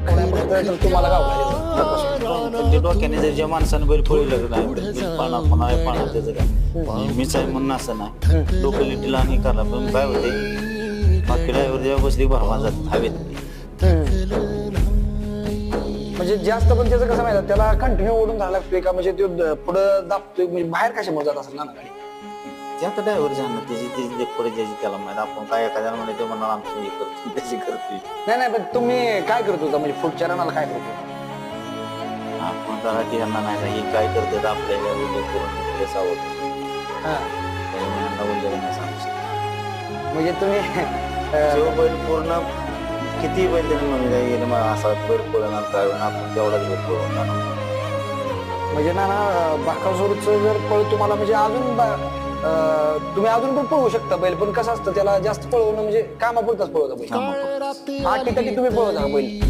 तर तुम्हाला गावला ते डोक्याने जर ज्या माणसानं बैल पळवलं नाही पाळणा कोणा आहे पाळणा त्याचं काय मीच आहे म्हणून असं नाही डोकं लिटीला आणि करा पण काय होते बाकी ड्रायव्हर जेव्हा बसली भरवा जात हवेत म्हणजे जास्त पण त्याचं कसं माहिती त्याला कंटिन्यू ओढून जायला लागतोय का म्हणजे तो पुढं दाबतोय म्हणजे बाहेर कशामुळे जात असेल ना गाडी ते आता ड्रायव्हर जाणार त्याची पुढे ज्याची त्याला माहिती आपण काय एखाद्याला म्हणे ते म्हणणार आमचं हे करतो त्याची करतोय नाही पण तुम्ही काय करत होता म्हणजे पुढच्या रनाला काय करतो आपण त्याला की यांना नाही हे काय करतात आपल्याला उल्लेख करून सावध उल्लेख नाही सांगू शकतो म्हणजे तुम्ही जो बैल पूर्ण किती बैल तरी म्हणून मग असा बैल पळणार काय होणार आपण तेवढाच बैल पळवणार म्हणजे ना बाकासोरचं जर पळ तुम्हाला म्हणजे अजून तुम्ही अजून पण पळवू शकता बैल पण कसं असतं त्याला जास्त पळवणं म्हणजे कामापुरताच पळवता बैल 8 तुम्ही पळवता बैल